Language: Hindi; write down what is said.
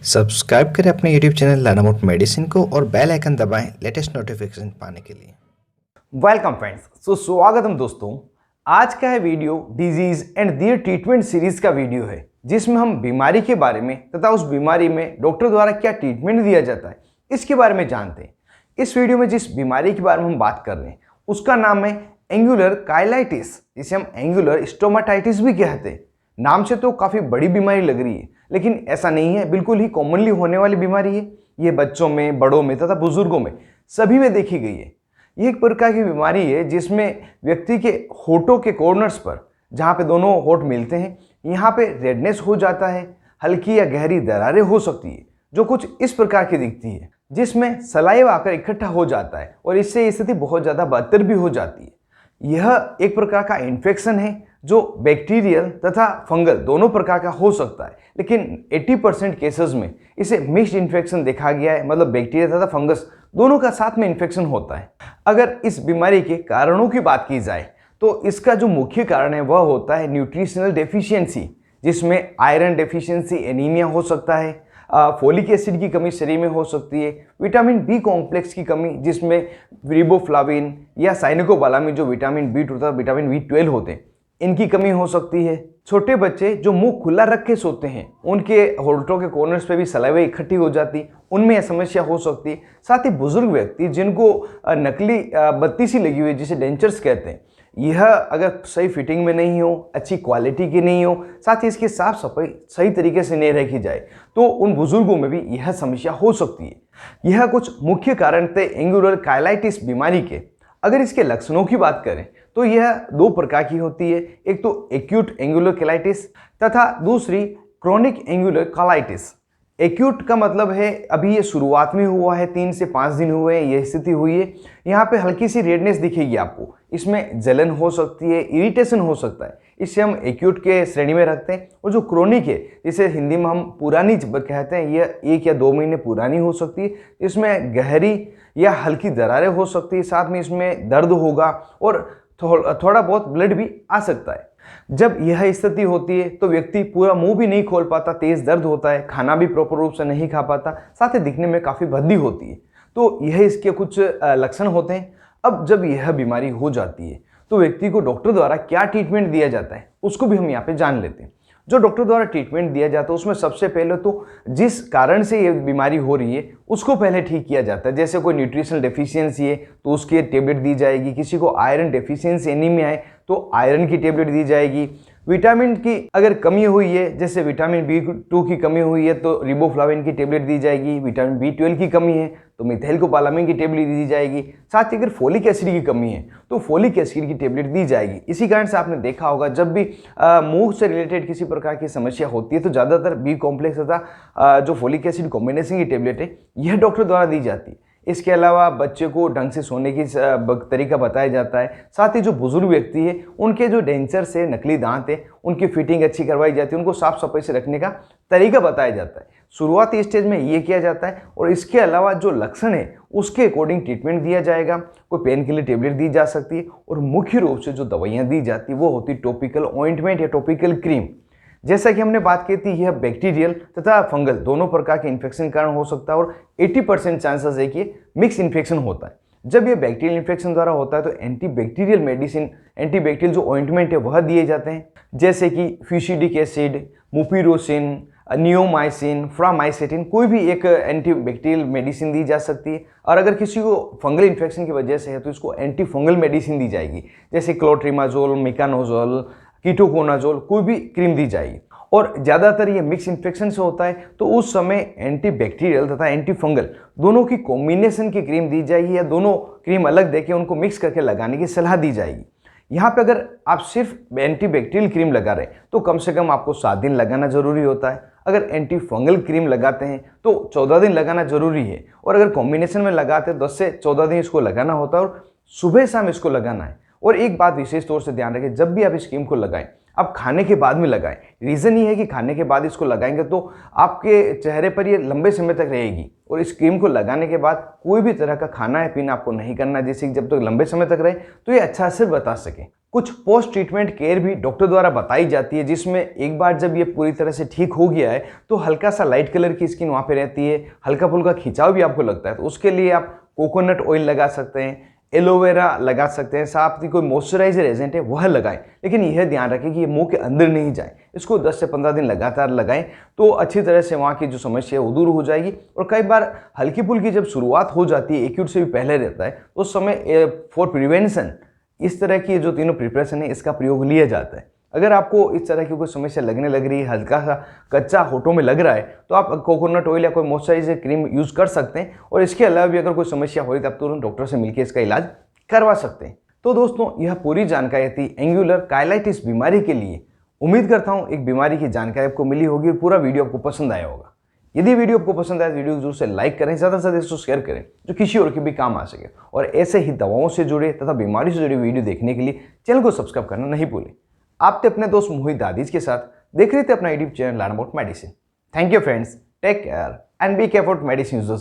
सब्सक्राइब करें अपने YouTube channel learn about medicine को और बेल आइकन दबाएं लेटेस्ट नोटिफिकेशन पाने के लिए। वेलकम फ्रेंड्स, स्वागतम दोस्तों। आज का है video disease and their treatment series का वीडियो है, जिसमें हम बीमारी के बारे में तथा उस बीमारी में डॉक्टर द्वारा क्या ट्रीटमेंट दिया जाता है इसके बारे में जानते हैं। इस वीडियो में जिस बीमारी के बारे में हम बात कर रहे हैं उसका नाम है एंगुलर काइलाइटिस, जिसे हम एंगुलर स्टोमाटाइटिस भी कहते हैं। नाम से तो काफ़ी बड़ी बीमारी लग रही है, लेकिन ऐसा नहीं है। बिल्कुल ही कॉमनली होने वाली बीमारी है। ये बच्चों में, बड़ों में तथा बुजुर्गों में सभी में देखी गई है। ये एक प्रकार की बीमारी है जिसमें व्यक्ति के होठों के कॉर्नर्स पर, जहाँ पे दोनों होठ मिलते हैं, यहाँ पे रेडनेस हो जाता है। हल्की या गहरी दरारें हो सकती है जो कुछ इस प्रकार की दिखती है, जिसमें सलाइवा आकर इकट्ठा हो जाता है और इससे स्थिति बहुत ज़्यादा बदतर भी हो जाती है। यह एक प्रकार का इन्फेक्शन है जो बैक्टीरियल तथा फंगल दोनों प्रकार का हो सकता है, लेकिन 80% केसेस में इसे मिक्स्ड इन्फेक्शन देखा गया है। मतलब बैक्टीरिया तथा फंगस दोनों का साथ में इन्फेक्शन होता है। अगर इस बीमारी के कारणों की बात की जाए तो इसका जो मुख्य कारण है वह होता है न्यूट्रिशनल डेफिशिएंसी, जिसमें आयरन डेफिशिएंसी, एनीमिया हो सकता है, फोलिक एसिड की कमी शरीर में हो सकती है, विटामिन बी कॉम्प्लेक्स की कमी, जिसमें रिबोफ्लाविन या साइनिकोबालामिन जो विटामिन बी तथा विटामिन बी12 होते हैं, इनकी कमी हो सकती है। छोटे बच्चे जो मुंह खुला रख के सोते हैं, उनके होठों के कॉर्नर्स पे भी सलाइवा इकट्ठी हो जाती, उनमें यह समस्या हो सकती है। साथ ही बुजुर्ग व्यक्ति जिनको नकली बत्ती सी लगी हुई है, जिसे डेंचर्स कहते हैं, यह अगर सही फिटिंग में नहीं हो, अच्छी क्वालिटी की नहीं हो, साथ ही इसकी साफ सफाई सही तरीके से नहीं रखी जाए, तो उन बुजुर्गों में भी यह समस्या हो सकती है। यह कुछ मुख्य कारण थे एंगुलर काइलाइटिस बीमारी के। अगर इसके लक्षणों की बात करें तो यह दो प्रकार की होती है। एक तो एक्यूट एंगुलर काइलाइटिस तथा दूसरी क्रोनिक एंगुलर काइलाइटिस। एक्यूट का मतलब है अभी ये शुरुआत में हुआ है, 3 से 5 दिन हुए हैं, ये स्थिति हुई है। यहाँ पे हल्की सी रेडनेस दिखेगी आपको, इसमें जलन हो सकती है, इरिटेशन हो सकता है, इससे हम एक्यूट के श्रेणी में रखते हैं। और जो क्रोनिक है, जिसे हिंदी में हम पुरानी कहते हैं, यह 1 या 2 महीने पुरानी हो सकती है। इसमें गहरी या हल्की दरारें हो सकती है, साथ में इसमें दर्द होगा और थोड़ा बहुत ब्लड भी आ सकता है। जब यह स्थिति होती है तो व्यक्ति पूरा मुंह भी नहीं खोल पाता, तेज दर्द होता है, खाना भी प्रॉपर रूप से नहीं खा पाता, साथ ही दिखने में काफ़ी भद्दी होती है। तो यह इसके कुछ लक्षण होते हैं। अब जब यह बीमारी हो जाती है तो व्यक्ति को डॉक्टर द्वारा क्या ट्रीटमेंट दिया जाता है उसको भी हम यहाँ पे जान लेते हैं। जो डॉक्टर द्वारा ट्रीटमेंट दिया जाता है उसमें सबसे पहले तो जिस कारण से ये बीमारी हो रही है उसको पहले ठीक किया जाता है। जैसे कोई न्यूट्रिशनल डेफिशिएंसी है तो उसकी टेबलेट दी जाएगी, किसी को आयरन डेफिशिएंसी एनीमिया है तो आयरन की टेबलेट दी जाएगी, विटामिन की अगर कमी हुई है, जैसे विटामिन बी2 की कमी हुई है तो रिबोफ्लाविन की टेबलेट दी जाएगी, विटामिन बी12 की कमी है तो मिथाइलकोपालामिन की टेबलेट दी जाएगी, साथ ही अगर फोलिक एसिड की कमी है तो फोलिक एसिड की टेबलेट दी जाएगी। इसी कारण से आपने देखा होगा जब भी मुंह से रिलेटेड किसी प्रकार की समस्या होती है तो ज़्यादातर बी कॉम्प्लेक्स तथा जो फोलिक एसिड कॉम्बिनेशन की टेबलेट है यह डॉक्टर द्वारा दी जाती है। इसके अलावा बच्चे को ढंग से सोने की तरीका बताया जाता है। साथ ही जो बुजुर्ग व्यक्ति है उनके जो डेंचर से नकली दांत है उनकी फिटिंग अच्छी करवाई जाती है, उनको साफ सफाई से रखने का तरीका बताया जाता है। शुरुआती स्टेज में ये किया जाता है और इसके अलावा जो लक्षण है उसके अकॉर्डिंग ट्रीटमेंट दिया जाएगा। कोई पेन के लिए टेबलेट दी जा सकती है और मुख्य रूप से जो दवाइयाँ दी जाती है वो होती है टॉपिकल ऑइंटमेंट या टॉपिकल क्रीम। जैसा कि हमने बात की थी, यह बैक्टीरियल तथा फंगल दोनों प्रकार के इन्फेक्शन के कारण हो सकता है और 80% चांसेस है कि मिक्स इन्फेक्शन होता है। जब यह बैक्टीरियल इन्फेक्शन द्वारा होता है तो एंटीबैक्टीरियल मेडिसिन, एंटीबैक्टीरियल जो ऑइंटमेंट है वह दिए जाते हैं, जैसे कि फ्यूसिडिक एसिड, मुपिरोसिन, नियोमाइसिन, फ्रामाइसेटिन, कोई भी एक एंटीबैक्टीरियल मेडिसिन दी जा सकती है। और अगर किसी को फंगल इन्फेक्शन की वजह से है तो इसको एंटी फंगल मेडिसिन दी जाएगी, जैसे क्लोट्रिमाजोल, मिकानोजोल, कीटोकोनाजोल, कोई भी क्रीम दी जाएगी। और ज़्यादातर ये मिक्स इन्फेक्शन से होता है तो उस समय एंटीबैक्टीरियल तथा एंटी फंगल दोनों की कॉम्बिनेशन की क्रीम दी जाएगी या दोनों क्रीम अलग देके उनको मिक्स करके लगाने की सलाह दी जाएगी। यहाँ पे अगर आप सिर्फ एंटीबैक्टीरियल क्रीम लगा रहे हैं तो कम से कम आपको 7 दिन लगाना जरूरी होता है। अगर एंटी फंगल क्रीम लगाते हैं तो 14 दिन लगाना जरूरी है। और अगर कॉम्बिनेशन में लगाते हैं 10 से 14 दिन इसको लगाना होता है और सुबह शाम इसको लगाना है। और एक बात विशेष तौर से ध्यान रखें, जब भी आप इस क्रीम को लगाएं आप खाने के बाद में लगाएं। रीज़न ये है कि खाने के बाद इसको लगाएंगे तो आपके चेहरे पर ये लंबे समय तक रहेगी और इस क्रीम को लगाने के बाद कोई भी तरह का खाना या पीना आपको नहीं करना, जिससे जब तक लंबे समय तक रहे तो ये अच्छा असर बता सके। कुछ पोस्ट ट्रीटमेंट केयर भी डॉक्टर द्वारा बताई जाती है, जिसमें एक बार जब ये पूरी तरह से ठीक हो गया है तो हल्का सा लाइट कलर की स्किन वहाँ पे रहती है, हल्का फुल्का खिंचाव भी आपको लगता है, तो उसके लिए आप कोकोनट ऑयल लगा सकते हैं, एलोवेरा लगा सकते हैं, साथ ही कोई मॉइस्चराइजर एजेंट है वह लगाएं। लेकिन यह ध्यान रखें कि ये मुंह के अंदर नहीं जाए। इसको 10 से 15 दिन लगातार लगाएं तो अच्छी तरह से वहाँ की जो समस्या है वो दूर हो जाएगी। और कई बार हल्की फुल्की जब शुरुआत हो जाती है, एक्यूट से भी पहले रहता है, तो उस समय फॉर प्रिवेंशन इस तरह की जो तीनों प्रिपरेशन है इसका प्रयोग लिया जाता है। अगर आपको इस तरह की कोई समस्या लगने लग रही है, हल्का सा कच्चा होठों में लग रहा है, तो आप कोकोनट ऑयल या कोई मॉइस्चराइजर क्रीम यूज़ कर सकते हैं। और इसके अलावा भी अगर कोई समस्या हो रही है तो आप तुरंत डॉक्टर से मिलकर इसका इलाज करवा सकते हैं। तो दोस्तों, यह पूरी जानकारी थी एंगुलर काइलाइटिस बीमारी के लिए। उम्मीद करता हूँ एक बीमारी की जानकारी आपको मिली होगी और पूरा वीडियो आपको पसंद आया होगा। यदि वीडियो आपको पसंद आए तो वीडियो जरूर से लाइक करें, ज़्यादा से ज़्यादा इसको शेयर करें जो किसी और के भी काम आ सके। और ऐसे ही दवाओं से जुड़े तथा बीमारी से जुड़े वीडियो देखने के लिए चैनल को सब्सक्राइब करना नहीं भूलें। आप थे अपने दोस्त मोहित दादीज के साथ, देख रहे थे अपना YouTube channel learn about medicine. Thank you friends, take care and be care about medicine users.